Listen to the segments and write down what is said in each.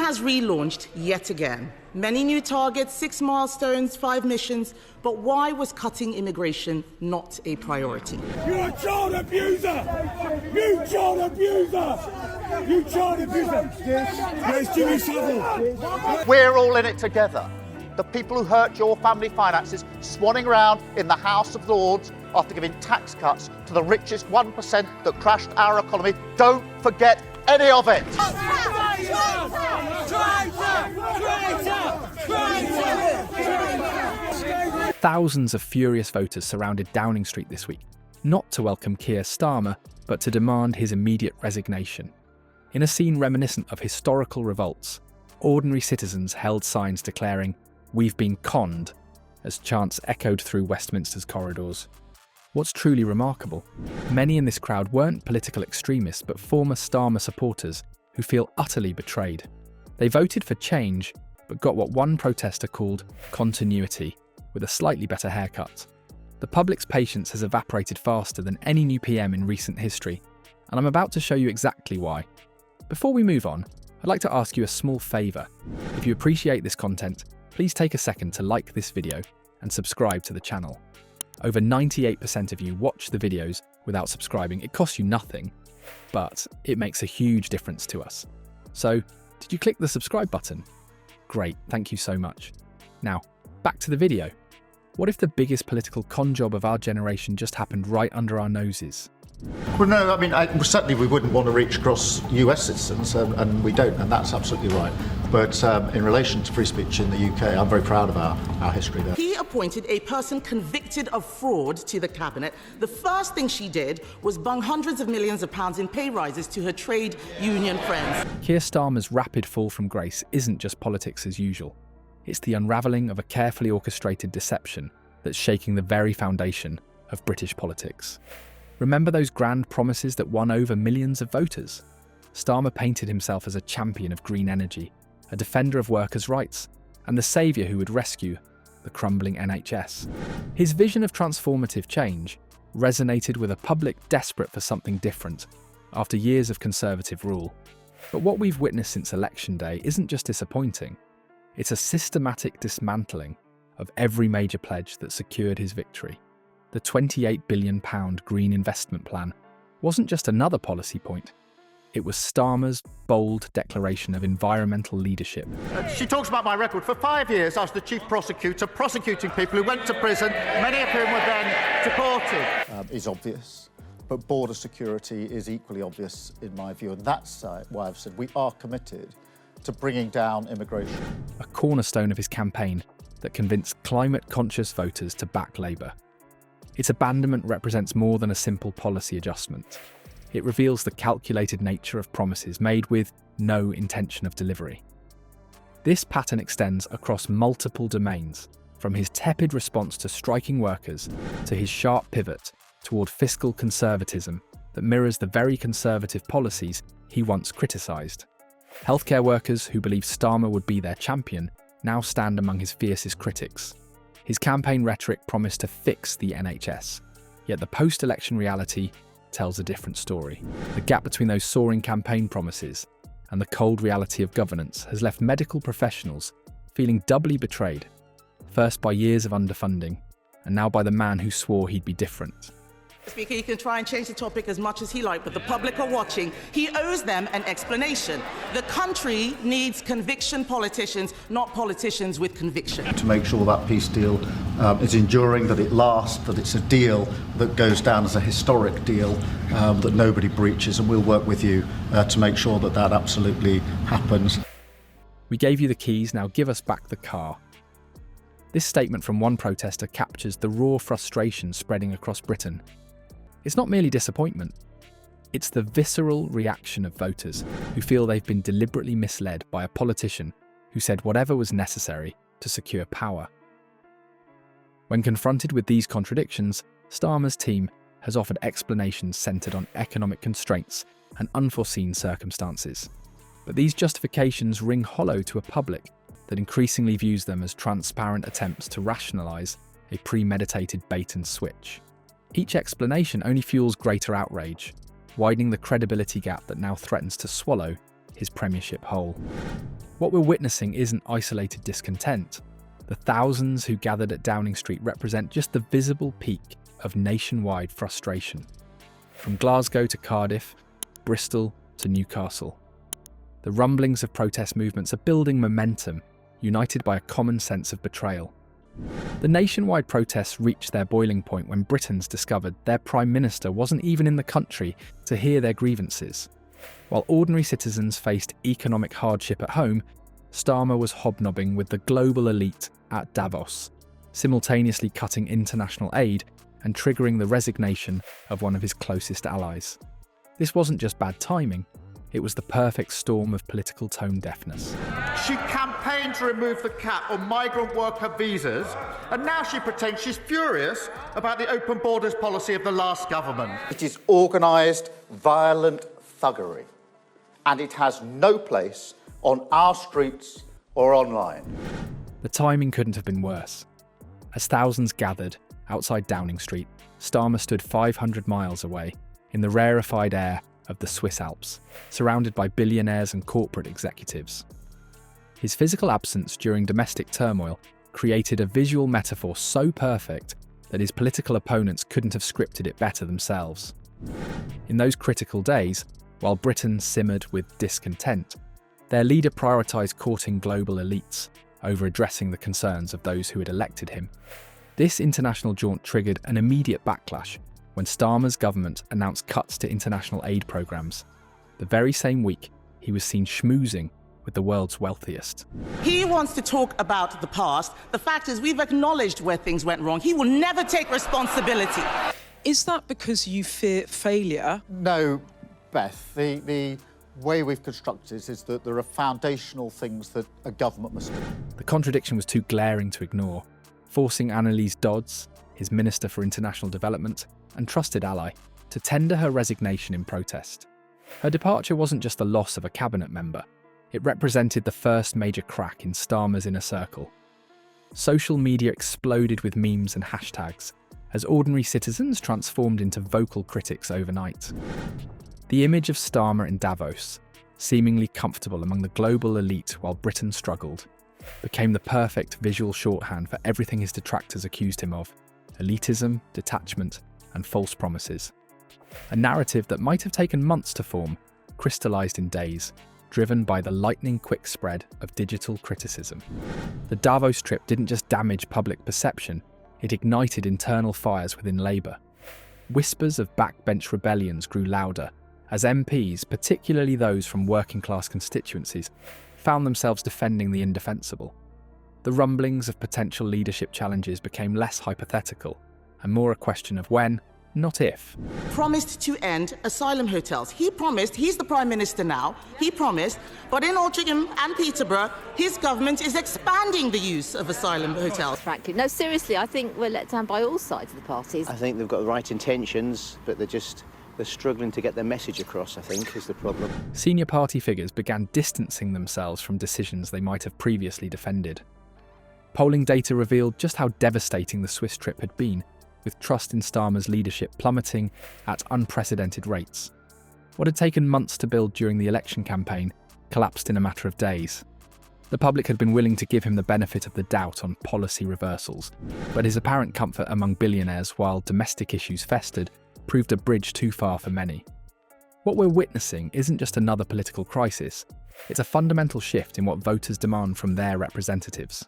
has relaunched yet again. Many new targets, 6 milestones, 5 missions, but why was cutting immigration not a priority? You're a child abuser! You child abuser! You child abuser! Where's Jimmy Savile? We're all in it together. The people who hurt your family finances swanning around in the House of Lords after giving tax cuts to the richest 1% that crashed our economy. Don't forget any of it. Thousands of furious voters surrounded Downing Street this week, not to welcome Keir Starmer, but to demand his immediate resignation. In a scene reminiscent of historical revolts, ordinary citizens held signs declaring, "We've been conned," as chants echoed through Westminster's corridors. What's truly remarkable, many in this crowd weren't political extremists but former Starmer supporters who feel utterly betrayed. They voted for change, but got what one protester called continuity, with a slightly better haircut. The public's patience has evaporated faster than any new PM in recent history, and I'm about to show you exactly why. Before we move on, I'd like to ask you a small favour. If you appreciate this content, please take a second to like this video and subscribe to the channel. Over 98% of you watch the videos without subscribing. It costs you nothing, but it makes a huge difference to us. So, did you click the subscribe button? Great, thank you so much. Now, back to the video. What if the biggest political con job of our generation just happened right under our noses? Well, no, I mean, certainly we wouldn't want to reach across US citizens, and we don't, and that's absolutely right. But in relation to free speech in the UK, I'm very proud of our history there. He appointed a person convicted of fraud to the cabinet. The first thing she did was bung hundreds of millions of pounds in pay rises to her trade union friends. Keir Starmer's rapid fall from grace isn't just politics as usual. It's the unravelling of a carefully orchestrated deception that's shaking the very foundation of British politics. Remember those grand promises that won over millions of voters? Starmer painted himself as a champion of green energy, a defender of workers' rights, and the saviour who would rescue the crumbling NHS. His vision of transformative change resonated with a public desperate for something different after years of Conservative rule. But what we've witnessed since Election Day isn't just disappointing, it's a systematic dismantling of every major pledge that secured his victory. The £28 billion Green Investment Plan wasn't just another policy point, it was Starmer's bold declaration of environmental leadership. She talks about my record. For 5 years, I was the chief prosecutor, prosecuting people who went to prison, many of whom were then deported. Is obvious, but border security is equally obvious in my view, and that's why I've said we are committed to bringing down immigration. A cornerstone of his campaign that convinced climate-conscious voters to back Labour. Its abandonment represents more than a simple policy adjustment. It reveals the calculated nature of promises made with no intention of delivery. This pattern extends across multiple domains, from his tepid response to striking workers to his sharp pivot toward fiscal conservatism that mirrors the very conservative policies he once criticised. Healthcare workers who believed Starmer would be their champion now stand among his fiercest critics. His campaign rhetoric promised to fix the NHS, yet the post-election reality tells a different story. The gap between those soaring campaign promises and the cold reality of governance has left medical professionals feeling doubly betrayed, first by years of underfunding, and now by the man who swore he'd be different. Speaker, you can try and change the topic as much as he likes, but the public are watching. He owes them an explanation. The country needs conviction politicians, not politicians with conviction. To make sure that peace deal is enduring, that it lasts, that it's a deal that goes down as a historic deal, that nobody breaches, and we'll work with you to make sure that that absolutely happens. We gave you the keys, now give us back the car. This statement from one protester captures the raw frustration spreading across Britain. It's not merely disappointment, it's the visceral reaction of voters who feel they've been deliberately misled by a politician who said whatever was necessary to secure power. When confronted with these contradictions, Starmer's team has offered explanations centred on economic constraints and unforeseen circumstances. But these justifications ring hollow to a public that increasingly views them as transparent attempts to rationalise a premeditated bait and switch. Each explanation only fuels greater outrage, widening the credibility gap that now threatens to swallow his premiership whole. What we're witnessing isn't isolated discontent. The thousands who gathered at Downing Street represent just the visible peak of nationwide frustration. From Glasgow to Cardiff, Bristol to Newcastle. The rumblings of protest movements are building momentum, united by a common sense of betrayal. The nationwide protests reached their boiling point when Britons discovered their Prime Minister wasn't even in the country to hear their grievances. While ordinary citizens faced economic hardship at home, Starmer was hobnobbing with the global elite at Davos, simultaneously cutting international aid and triggering the resignation of one of his closest allies. This wasn't just bad timing, it was the perfect storm of political tone deafness. She campaigned to remove the cap on migrant worker visas, and now she pretends she's furious about the open borders policy of the last government. It is organised, violent thuggery, and it has no place on our streets or online. The timing couldn't have been worse. As thousands gathered outside Downing Street, Starmer stood 500 miles away in the rarefied air of the Swiss Alps, surrounded by billionaires and corporate executives. His physical absence during domestic turmoil created a visual metaphor so perfect that his political opponents couldn't have scripted it better themselves. In those critical days, while Britain simmered with discontent, their leader prioritised courting global elites over addressing the concerns of those who had elected him. This international jaunt triggered an immediate backlash when Starmer's government announced cuts to international aid programmes. The very same week, he was seen schmoozing with the world's wealthiest. He wants to talk about the past. The fact is, we've acknowledged where things went wrong. He will never take responsibility. Is that because you fear failure? No, Beth. The way we've constructed it is that there are foundational things that a government must do. The contradiction was too glaring to ignore, forcing Annalise Dodds, his Minister for International Development and trusted ally, to tender her resignation in protest. Her departure wasn't just the loss of a cabinet member, it represented the first major crack in Starmer's inner circle. Social media exploded with memes and hashtags, as ordinary citizens transformed into vocal critics overnight. The image of Starmer in Davos, seemingly comfortable among the global elite while Britain struggled, became the perfect visual shorthand for everything his detractors accused him of: elitism, detachment, and false promises. A narrative that might have taken months to form, crystallised in days, driven by the lightning-quick spread of digital criticism. The Davos trip didn't just damage public perception, it ignited internal fires within Labour. Whispers of backbench rebellions grew louder, as MPs, particularly those from working-class constituencies, found themselves defending the indefensible. The rumblings of potential leadership challenges became less hypothetical, and more a question of when, not if. Promised to end asylum hotels. He promised, he's the Prime Minister now, he promised, but in Altrincham and Peterborough, his government is expanding the use of asylum hotels. Frankly, no, seriously, I think we're let down by all sides of the parties. I think they've got the right intentions, but they're struggling to get their message across, I think, is the problem. Senior party figures began distancing themselves from decisions they might have previously defended. Polling data revealed just how devastating the Swiss trip had been, with trust in Starmer's leadership plummeting at unprecedented rates. What had taken months to build during the election campaign collapsed in a matter of days. The public had been willing to give him the benefit of the doubt on policy reversals, but his apparent comfort among billionaires while domestic issues festered proved a bridge too far for many. What we're witnessing isn't just another political crisis, it's a fundamental shift in what voters demand from their representatives.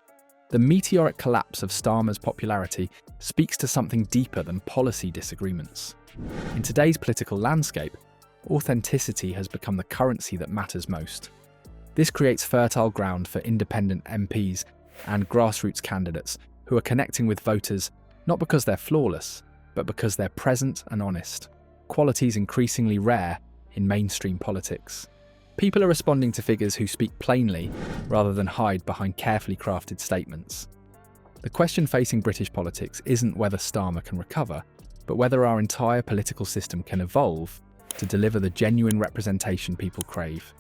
The meteoric collapse of Starmer's popularity speaks to something deeper than policy disagreements. In today's political landscape, authenticity has become the currency that matters most. This creates fertile ground for independent MPs and grassroots candidates who are connecting with voters not because they're flawless, but because they're present and honest, qualities increasingly rare in mainstream politics. People are responding to figures who speak plainly rather than hide behind carefully crafted statements. The question facing British politics isn't whether Starmer can recover, but whether our entire political system can evolve to deliver the genuine representation people crave.